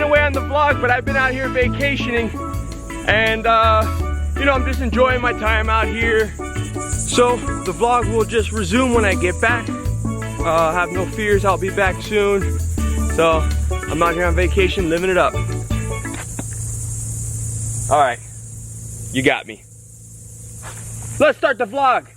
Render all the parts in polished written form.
away on the vlog, but I've been out here vacationing, and you know, I'm just enjoying my time out here. So the vlog will just resume when I get back. Have no fears, I'll be back soon. So I'm out here on vacation, living it up. All right, you got me. Let's start the vlog.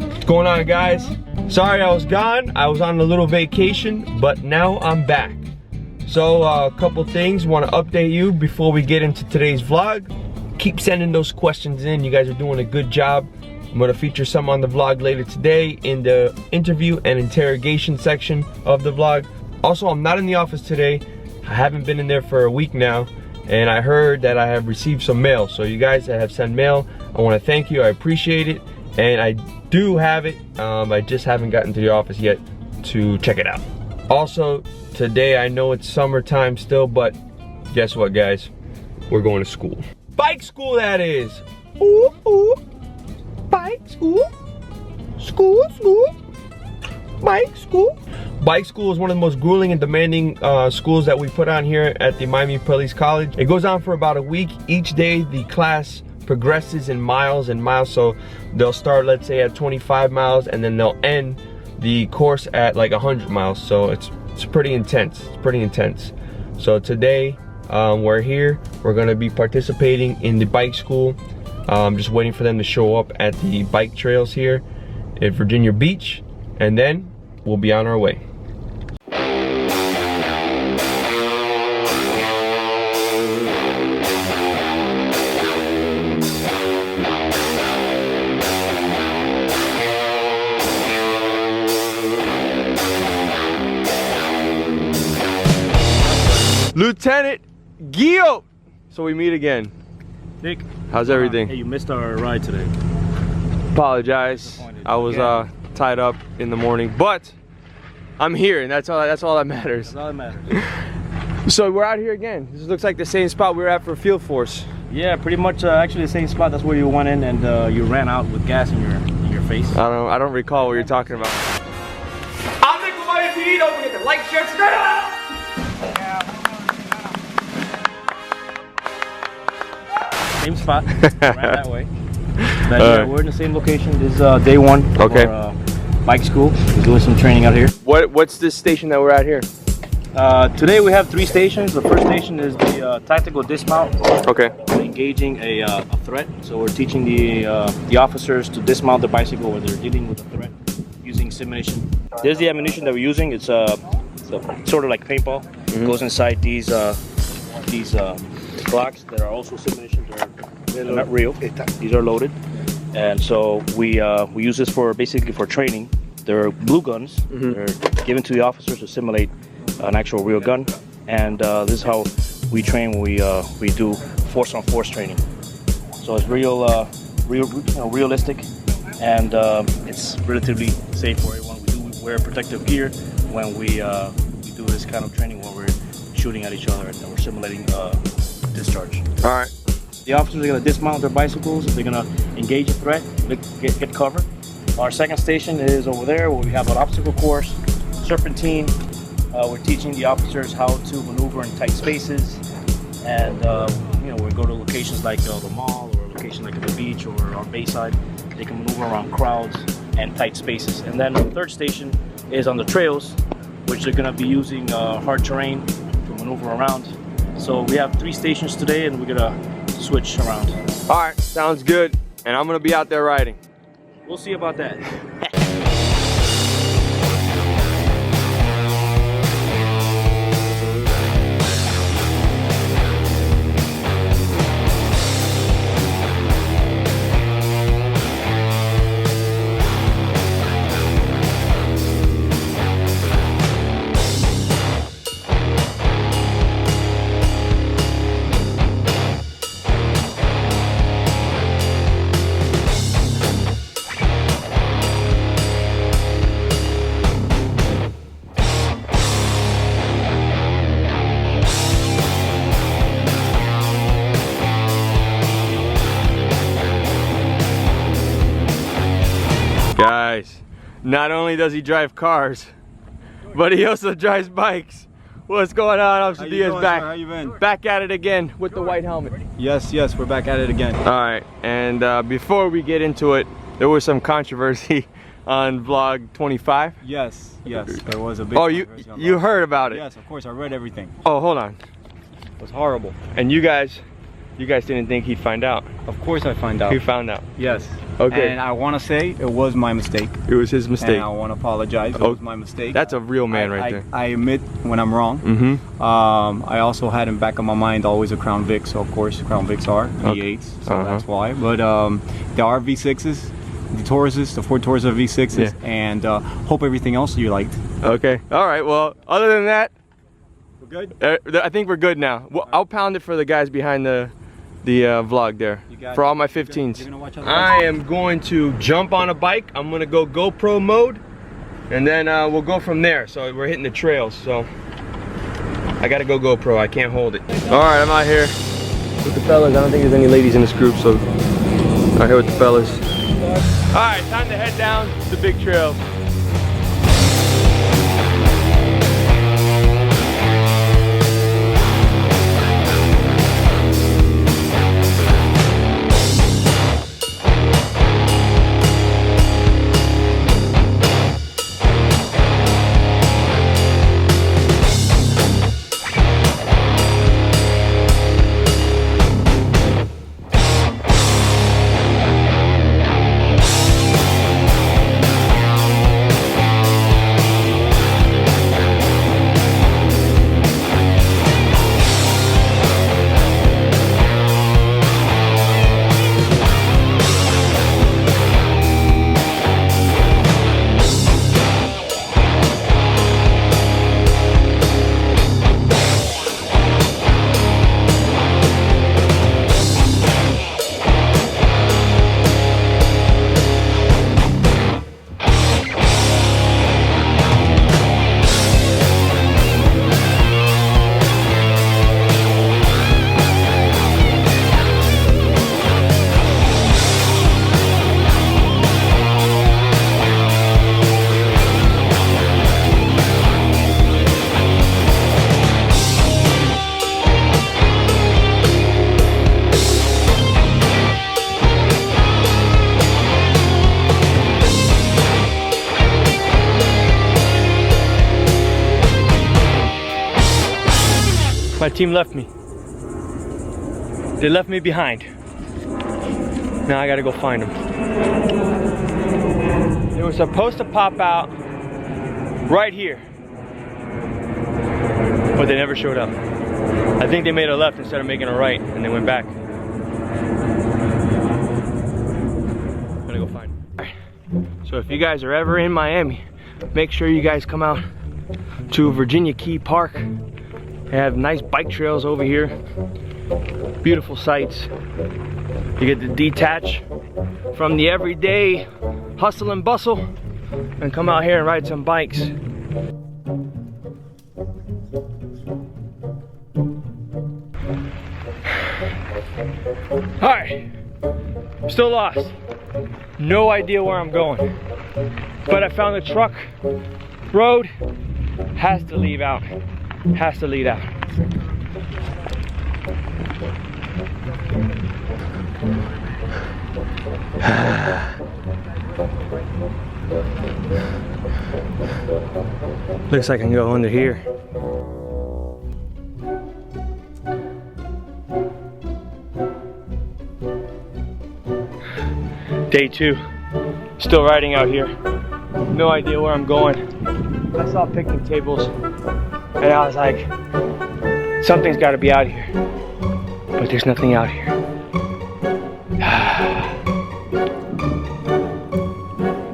What's going on, guys? Sorry I was gone. I was on a little vacation, but now I'm back. So a couple things, want to update you before we get into today's vlog. Keep sending those questions in. You guys are doing a good job. I'm going to feature some on the vlog later today in the interview and interrogation section of the vlog. Also, I'm not in the office today. I haven't been in there for a week now, and I heard that I have received some mail. So you guys that have sent mail, I want to thank you. I appreciate it, and I do have it. I just haven't gotten to the office yet to check it out. Also, today, I know it's summertime still, but guess what, guys? We're going to school. Bike school, that is. Ooh, ooh. Bike school. School, school. Bike school. Bike school is one of the most grueling and demanding schools that we put on here at the Miami Police College. It goes on for about a week. Each day, the class progresses in miles and miles. So they'll start, let's say, at 25 miles, and then they'll end the course at like 100 miles. So it's pretty intense. It's pretty intense. So today we're here. We're gonna be participating in the bike school. Just waiting for them to show up at the bike trails here at Virginia Beach, and then we'll be on our way. Lieutenant Gio! So we meet again. Nick, how's everything? Hey, you missed our ride today. Apologize. I was tied up in the morning, but I'm here, and that's all that matters. That's all that matters. So we're out here again. This looks like the same spot we were at for Field Force. Yeah, pretty much actually the same spot. That's where you went in, and you ran out with gas in your face. I don't recall what you're talking about. I'm Nick with my TV. Don't forget to like, share, subscribe. Same spot, ran that way. Then, we're in the same location. This is day one of our bike school. We're doing some training out here. What's this station that we're at here? Today we have 3 stations. The first station is the tactical dismount. Okay. Engaging a threat. So we're teaching the officers to dismount the bicycle when they're dealing with a threat using simulation. There's the ammunition that we're using. It's sort of like paintball. It goes inside these blocks that are also simulations. They're not real. These are loaded, and so we use this for basically for training. They're blue guns. They're given to the officers to simulate an actual real gun, and this is how we train when we do force-on-force training. So it's realistic, and it's relatively safe for everyone. We do wear protective gear when we do this kind of training when we're shooting at each other and we're simulating discharge. All right. The officers are going to dismount their bicycles. They're going to engage a threat, get cover. Our second station is over there where we have an obstacle course, serpentine. We're teaching the officers how to maneuver in tight spaces, and you know, we go to locations like the mall or a location like the beach or our bayside. They can maneuver around crowds and tight spaces. And then the third station is on the trails, which they're going to be using hard terrain to maneuver around. So we have 3 stations today, and we're gonna switch around. All right, sounds good. And I'm gonna be out there riding. We'll see about that. Not only does he drive cars, but he also drives bikes. What's going on? Officer Diaz back. How you been? Back at it again with the white helmet. Yes, we're back at it again. All right, and before we get into it, there was some controversy on vlog 25. Yes, there was a big. Oh, you heard about it? Yes, of course, I read everything. Oh, hold on. It was horrible. And you guys didn't think he'd find out? Of course, I find out. He found out. Yes. Okay. And I want to say it was my mistake. It was his mistake. And I want to apologize. It was my mistake. That's a real man right there. I admit when I'm wrong. Mm-hmm. I also had in back of my mind always a Crown Vic, so of course Crown Vics are V8s, so that's why. But there are V6s, the Tauruses, the Ford Taurus are V6s, and hope everything else you liked. Okay. All right. Well, other than that, we're good. I think we're good now. Well, I'll pound it for the guys behind the vlog there. For all my 15s. I am going to jump on a bike. I'm gonna go GoPro mode, and then we'll go from there. So we're hitting the trails. So I gotta go GoPro. I can't hold it. All right, I'm out here with the fellas. I don't think there's any ladies in this group, so out here with the fellas. All right, time to head down the big trail. My team left me. They left me behind. Now I gotta go find them. They were supposed to pop out right here, but they never showed up. I think they made a left instead of making a right, and they went back. I'm gonna go find them. All right. So if you guys are ever in Miami, make sure you guys come out to Virginia Key Park. They have nice bike trails over here, beautiful sights. You get to detach from the everyday hustle and bustle and come out here and ride some bikes. All right, I'm still lost. No idea where I'm going, but I found the truck road. Has to lead out. Has to lead out. Looks like I can go under here. Day 2. Still riding out here. No idea where I'm going. I saw picnic tables and I was like, something's got to be out here. But there's nothing out here.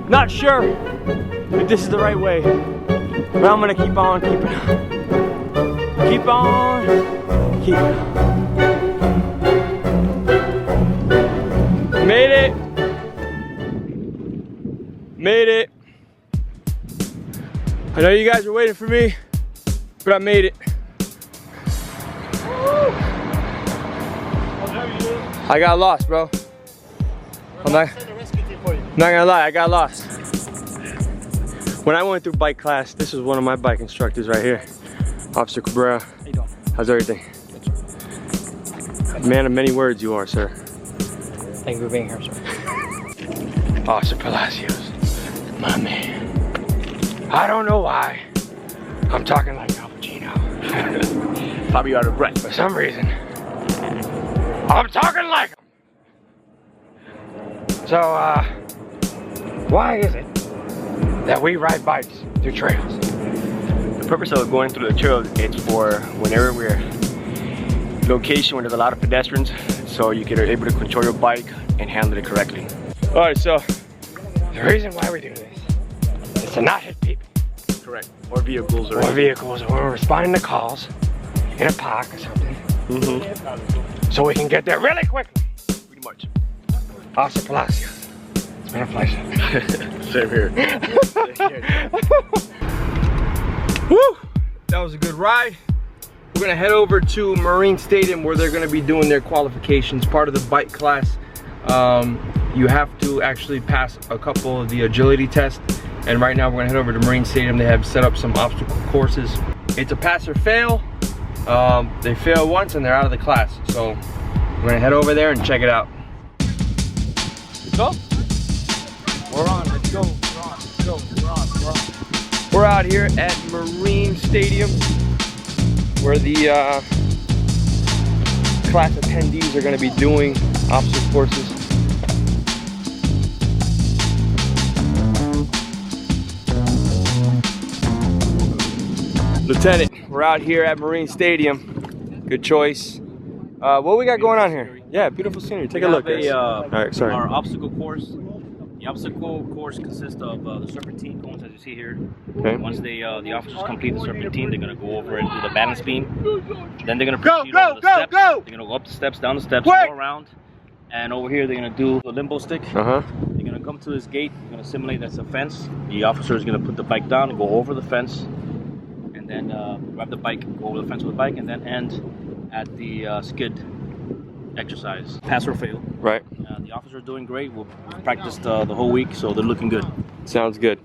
Not sure if this is the right way, but I'm gonna keep on keeping on. Keep on keeping on. Made it. Made it. I know you guys are waiting for me, but I made it. I got lost, bro. I'm not gonna lie, I got lost. When I went through bike class, this was one of my bike instructors right here. Officer Cabrera. How you doing? How's everything? Man of many words you are, sir. Thank you for being here, sir. Officer Palacios, my man. I don't know why I'm talking like Al Pacino. Probably out of breath. For some reason, I'm talking like him. So, why is it that we ride bikes through trails? The purpose of going through the trails is for whenever we're location where there's a lot of pedestrians, so you can able to control your bike and handle it correctly. All right, so the reason why we do this is to not hit people. Correct. Or vehicles or Vehicles, or we're responding to calls in a park or something. So we can get there really quickly. pretty much. Officer Palacios, it's been a pleasure. Same here. Woo! That was a good ride. We're gonna head over to Marine Stadium where they're gonna be doing their qualifications. Part of the bike class, you have to actually pass a couple of the agility tests. And right now we're gonna head over to Marine Stadium. They have set up some obstacle courses. It's a pass or fail. They fail once and they're out of the class. So we're gonna head over there and check it out. Let's go. We're on. Let's go. We're on. Let's go. We're on. We're on. We're out here at Marine Stadium where the class attendees are going to be doing obstacle courses. Lieutenant, we're out here at Marine Stadium. Good choice. What we got going on here? Yeah, beautiful scenery. Take a look, guys. All right, sorry. Our obstacle course. The obstacle course consists of the serpentine cones, as you see here. Okay. Once they, the officers complete the serpentine, they're going to go over and do the balance beam. Then they're going to proceed over the steps. They're going to go up the steps, down the steps, go around. And over here, they're going to do the limbo stick. They're going to come to this gate. They're going to simulate that's a fence. The officer is going to put the bike down and go over the fence. And then grab the bike, go over the fence with the bike, and then end at the skid exercise. Pass or fail. Right. The officers are doing great. We'll practice the whole week, so they're looking good. Sounds good.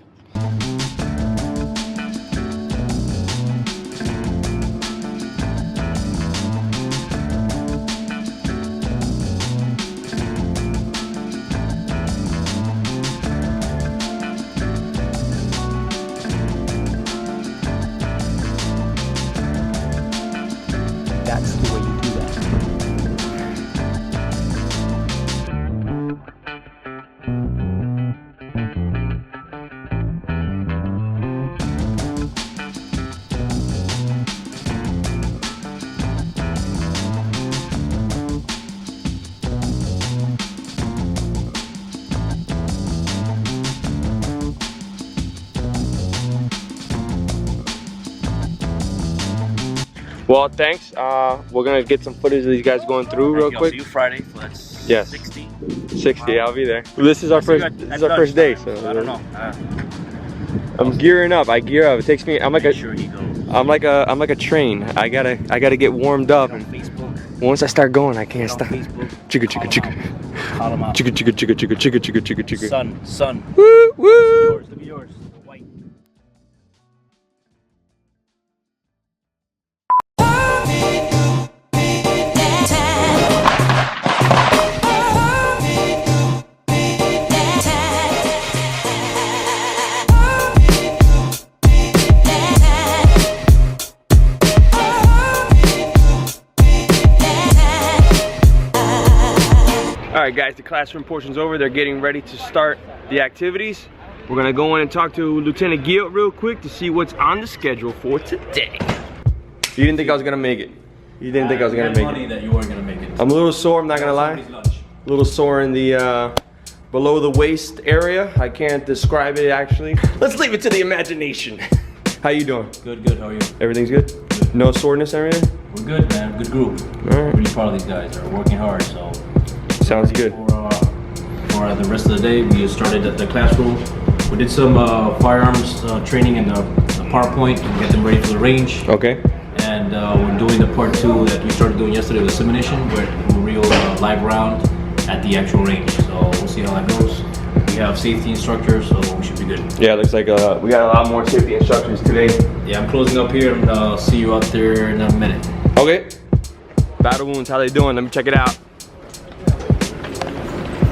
That's the way you do that. Well, thanks. We're gonna get some footage of these guys going through real I'll quick. see you Friday, so that's Yes. 60. 60, I'll be there. This is our first. This is our first day, so I don't know. I'm gearing up. I gear up. It takes me. I'm like a. Sure he goes. I'm like a train. I gotta get warmed up, On and Facebook. once I start going, I can't On stop. Facebook. Chicka chicka chicka. Call him out. Chicka chicka chicka chicka chicka chicka chicka chicka. Son. Woo woo. Yours. Look at yours. White. Alright guys, the classroom portion's over. They're getting ready to start the activities. We're gonna go in and talk to Lieutenant Gill real quick to see what's on the schedule for today. You didn't think I was gonna make it. You didn't think I was gonna make it. That you weren't gonna make it. I'm a little sore, I'm not gonna lie. A little sore in the below the waist area. I can't describe it actually. Let's leave it to the imagination. How you doing? Good. How are you? Everything's good? No soreness or anything? We're good, man. Good group. Alright. Really proud of these guys. They're working hard. So Sounds good. For the rest of the day, we started at the classroom. We did some firearms training in the PowerPoint to get them ready for the range. Okay. And we're doing the part 2 that we started doing yesterday with simulation, where we're real live round at the actual range. So we'll see how that goes. We have safety instructors, so we should be good. Yeah, it looks like we got a lot more safety instructors today. Yeah, I'm closing up here, and I'll see you out there in a minute. Okay. Battle wounds, how they doing? Let me check it out.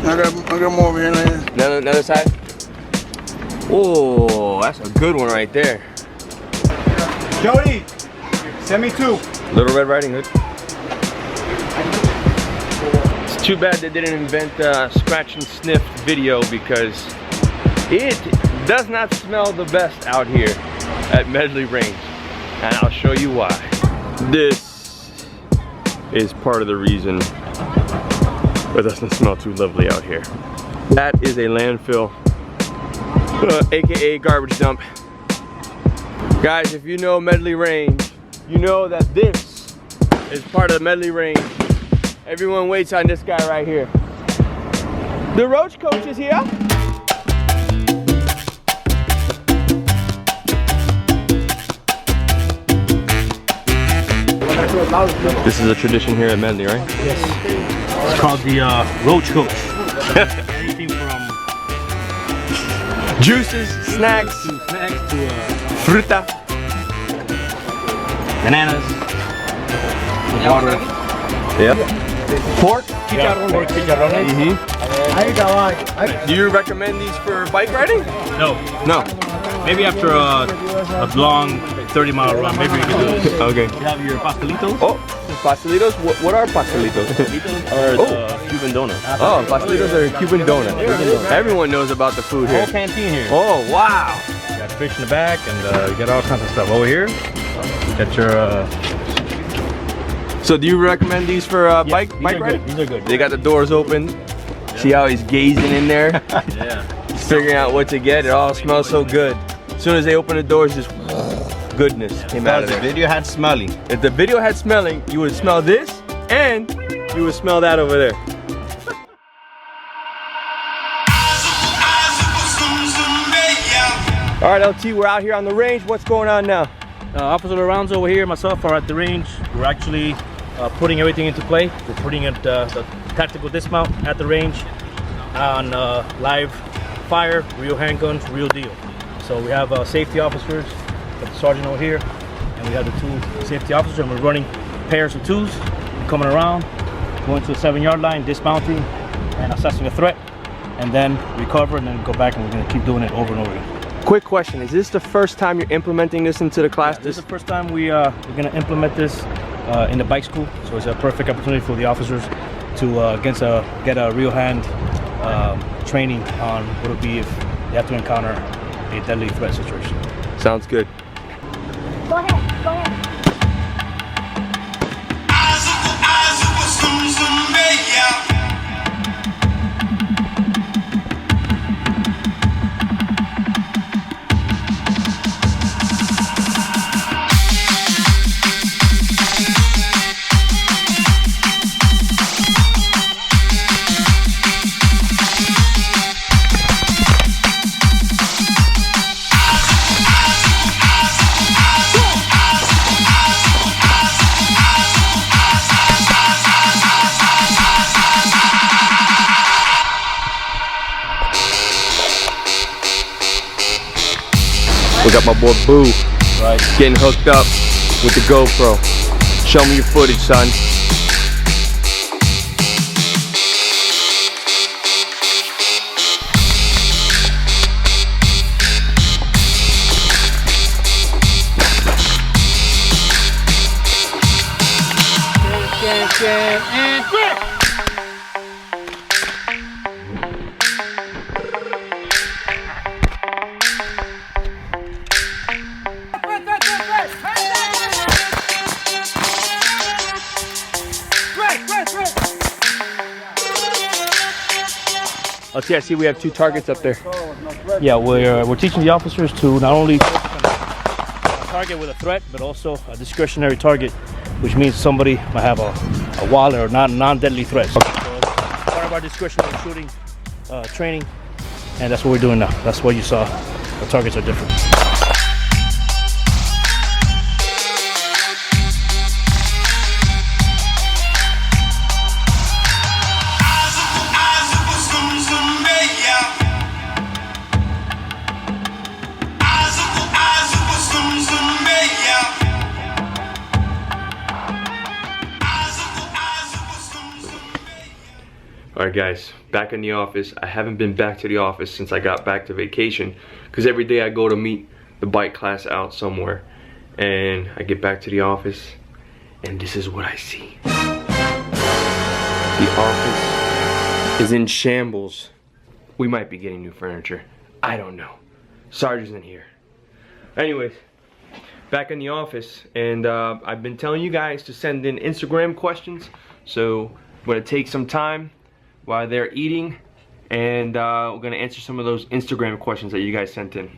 I got more over here, man. Another side. Oh, that's a good one right there. Jody, send me 2. Little Red Riding Hood. It's too bad they didn't invent scratch and sniff video, because it does not smell the best out here at Medley Range, and I'll show you why. This is part of the reason it doesn't smell too lovely out here. That is a landfill, aka garbage dump. Guys, if you know Medley Range, you know that this is part of the Medley Range. Everyone waits on this guy right here. The Roach Coach is here. This is a tradition here at Medley, right? Yes. It's called the Roach Coach. Anything from Juices, snacks, to fruta, bananas, water. Yep. Pork, Pork chicharrones. Do you recommend these for bike riding? No. No. Maybe after a long 30-mile run, maybe we can do this. Okay. You have your pastelitos. Oh, pastelitos? What are pastelitos? Pastelitos are Cuban donuts. Oh, pastelitos are a Cuban donut. Everyone knows about the food Whole here. canteen here. Oh, wow. You got fish in the back, and you got all kinds of stuff over here. You got your So do you recommend these for bike riding? These are good. They got the doors open. See how he's gazing in there? Yeah. He's figuring out what to get. It all smells so good. As soon as they open the doors, just goodness came out of The there. video had smelly. If the video had smelling, you would smell this, and you would smell that over there. All right, LT, we're out here on the range. What's going on now? Officer Lorenzo over here, myself are at the range. We're actually putting everything into play. We're putting it, the tactical dismount at the range on live fire, real handguns, real deal. So we have safety officers, got the sergeant over here, and we have the 2 safety officers, and we're running pairs of 2s, coming around, going to the 7-yard line, dismounting, and assessing a threat, and then recover, and then go back, and we're gonna keep doing it over and over again. Quick question, is this the first time you're implementing this into the class? This is the first time we're going to implement this in the bike school, so it's a perfect opportunity for the officers to get a real hand training on what it would be if they have to encounter a deadly threat situation. Sounds good. Go ahead, go ahead. We got my boy Boo getting hooked up with the GoPro. Show me your footage, son. And grip! Let's see, I see we have 2 targets up there. Yeah, we're teaching the officers to not only target with a threat, but also a discretionary target, which means somebody might have a wallet or non-deadly threat. So it's part of our discretionary shooting training, and that's what we're doing now. That's what you saw. The targets are different. Alright guys, back in the office. I haven't been back to the office since I got back to vacation, because every day I go to meet the bike class out somewhere, and I get back to the office and this is what I see. The office is in shambles. We might be getting new furniture. I don't know. Sarge isn't here. Anyways, back in the office, and I've been telling you guys to send in Instagram questions, so I'm gonna take some time while they're eating, and we're gonna answer some of those Instagram questions that you guys sent in.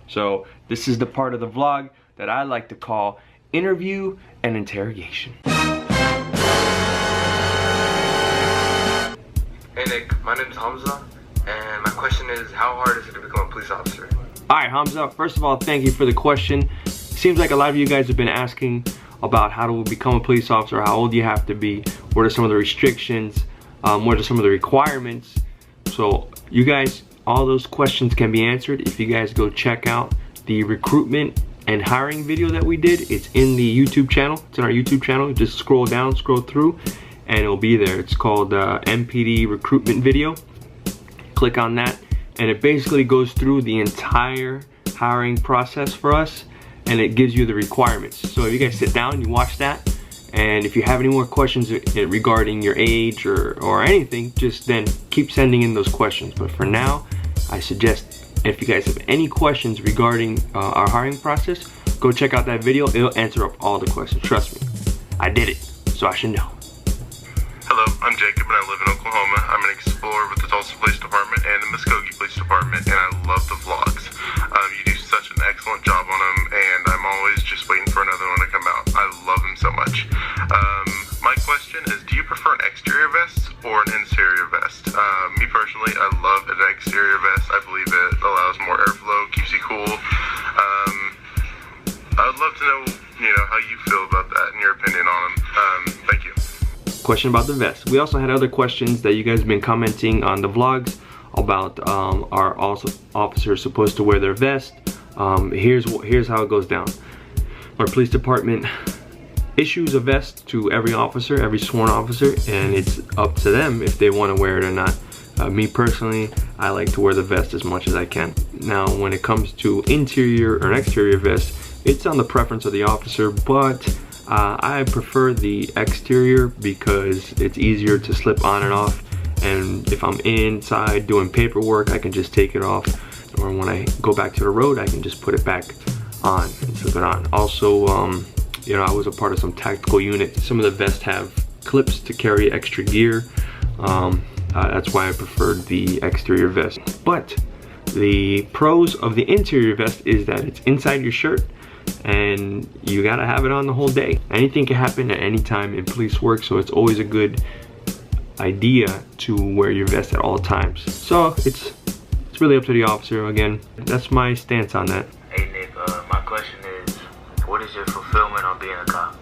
So this is the part of the vlog that I like to call interview and interrogation. Hey Nick, my name is Hamza, and my question is, how hard is it to become a police officer? Alright Hamza, first of all, thank you for the question. Seems like a lot of you guys have been asking about how to become a police officer, how old you have to be, what are some of the restrictions, what are some of the requirements. So you guys, all those questions can be answered if you guys go check out the recruitment and hiring video that we did. It's in the YouTube channel. It's in our YouTube channel. Just scroll down, scroll through, and it'll be there. It's called MPD recruitment video. Click on that, and it basically goes through the entire hiring process for us, and it gives you the requirements. So if you guys sit down, you watch that, and if you have any more questions regarding your age or anything, just then keep sending in those questions. But for now, I suggest if you guys have any questions regarding our hiring process, go check out that video. It'll answer up all the questions. Trust me, I did it, so I should know. Hello, I'm Jacob and I live in Oklahoma. I'm an explorer with the Tulsa Police Department and the Muskogee Police Department, and I love the vlogs. You do such an excellent job on them, and I'm always just waiting for another one to come out. I love them so much. My question is, do you prefer an exterior vest or an interior vest? Me personally, I love an exterior vest. I believe it allows more airflow, keeps you cool. I would love to know, how you feel about that and your opinion on them. Thank you. Question about the vest. We also had other questions that you guys have been commenting on the vlogs about are also officers supposed to wear their vest. Here's how it goes down. Our police department issues a vest to every officer, every sworn officer, and it's up to them if they want to wear it or not. Me personally, I like to wear the vest as much as I can. Now when it comes to interior or exterior vest, it's on the preference of the officer, but I prefer the exterior because it's easier to slip on and off, and if I'm inside doing paperwork, I can just take it off, or when I go back to the road, I can just put it back on and slip it on. Also, I was a part of some tactical unit. Some of the vests have clips to carry extra gear. That's why I preferred the exterior vest. But the pros of the interior vest is that it's inside your shirt, and you gotta have it on the whole day. Anything can happen at any time in police work, so it's always a good idea to wear your vest at all times. So it's really up to the officer. Again, that's my stance on that. Hey Nick, my question is, what is your fulfillment on being a cop?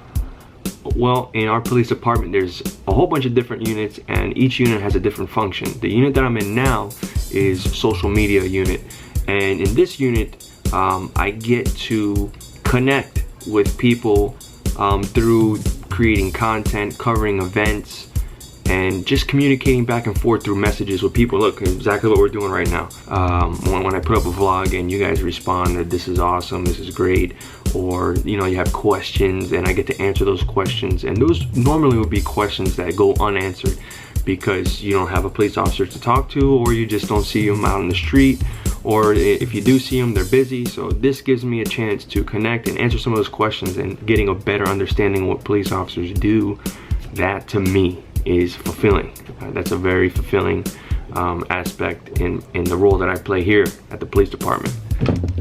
Well, in our police department, there's a whole bunch of different units, and each unit has a different function. The unit that I'm in now is social media unit, and in this unit, I get to connect with people through creating content, covering events, and just communicating back and forth through messages with people. Look, exactly what we're doing right now. When I put up a vlog and you guys respond that this is awesome, this is great, or you have questions and I get to answer those questions, and those normally would be questions that go unanswered because you don't have a police officer to talk to, or you just don't see them out on the street, or if you do see them, they're busy. So this gives me a chance to connect and answer some of those questions and getting a better understanding of what police officers do. That to me is fulfilling. That's a very fulfilling aspect in the role that I play here at the police department.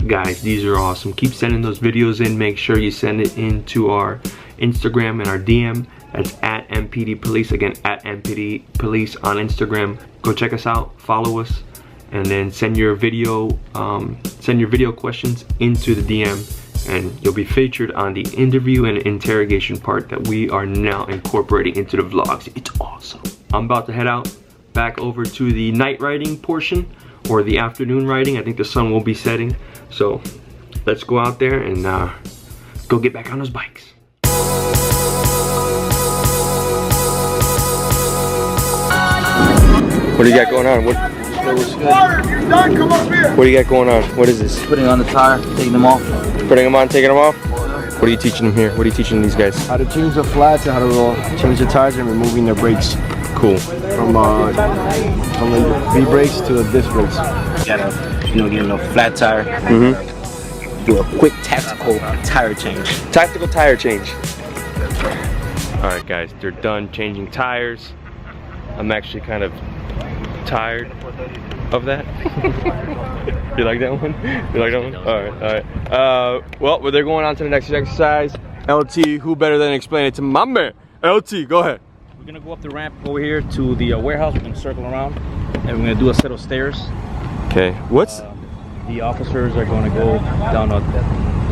Guys, these are awesome. Keep sending those videos in. Make sure you send it into our Instagram and our DM. That's at MPD Police. Again, at MPD Police on Instagram. Go check us out, follow us, and then send your video questions into the DM, and you'll be featured on the interview and interrogation part that we are now incorporating into the vlogs. It's awesome. I'm about to head out back over to the night riding portion, or the afternoon riding. I think the sun will be setting, so let's go out there and go get back on those bikes. What do you got going on? What do you got going on? What is this? Putting on the tire, taking them off. Putting them on, taking them off? What are you teaching them here? What are you teaching these guys? How to change the flats and how to change the tires and removing their brakes. Cool. From the V brakes to the disc brakes. You gotta, get a flat tire. Do a quick tactical tire change. Tactical tire change. All right, guys, they're done changing tires. I'm actually kind of tired of that. You like that one? You like that one? All right. Well, they're going on to the next exercise. LT, who better than explain it to my man? LT, go ahead. We're gonna go up the ramp over here to the warehouse. We're gonna circle around, and we're gonna do a set of stairs. Okay. What's? The officers are gonna go down the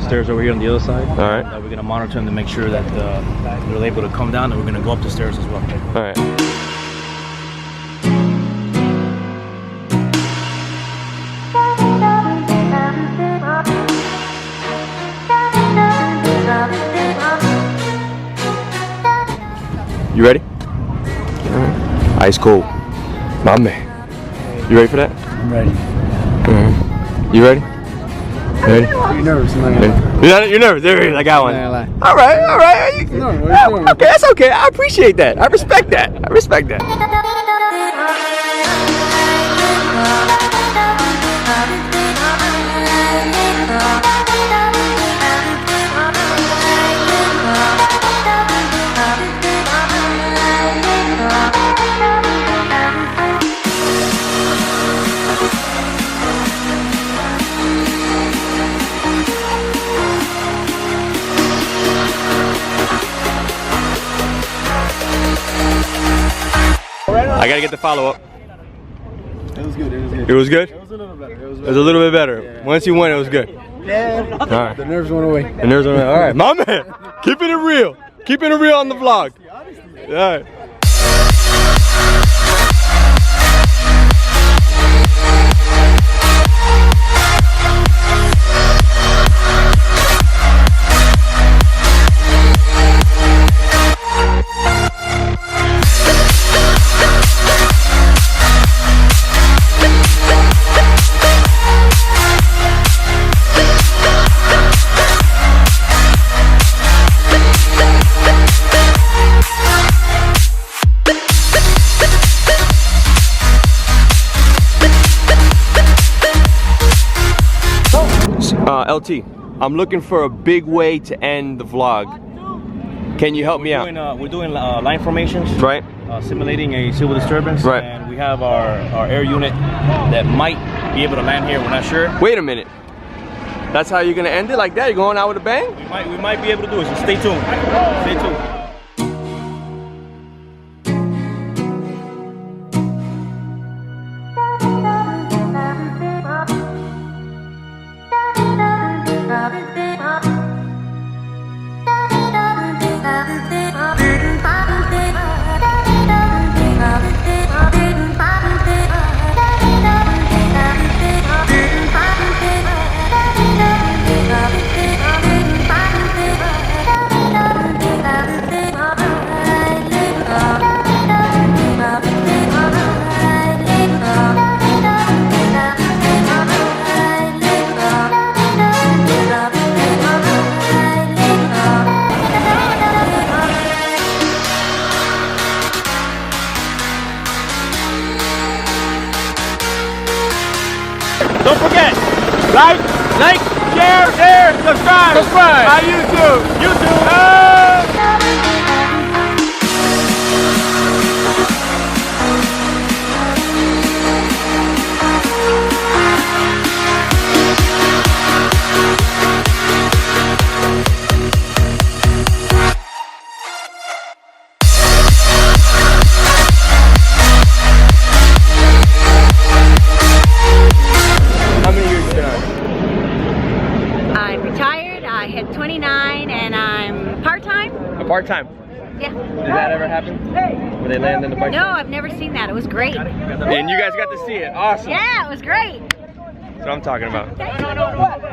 stairs over here on the other side. All right. We're gonna monitor them to make sure that they're able to come down, and we're gonna go up the stairs as well. All right. You ready? Ice cold. My man. You ready for that? I'm ready. You ready? Ready? You're nervous, man. You're nervous. There it is. I got one. Nah, all right. Okay, that's okay. I appreciate that. I respect that. I gotta get the follow-up. It was good. It was good? It was a little better. It was a little bit better. Yeah. Once you won, it was good. Yeah. All right. The nerves went away. All right, my man. Keeping it real. Keeping it real on the vlog. All right. LT, I'm looking for a big way to end the vlog. Can you help me out? We're doing line formations. Right. Simulating a civil disturbance. Right. And we have our air unit that might be able to land here. We're not sure. Wait a minute. That's how you're gonna end it? Like that? You're going out with a bang? We might be able to do it, so stay tuned. Stay tuned. Don't forget, like, share, subscribe on YouTube. How many years you been on? I'm retired. I hit 29 and I'm part-time. Part-time. Yeah. Did that ever happen? Where they land in the bike? No, I've never seen that. It was great. And you guys got to see it. Awesome. Yeah, it was great. That's what I'm talking about.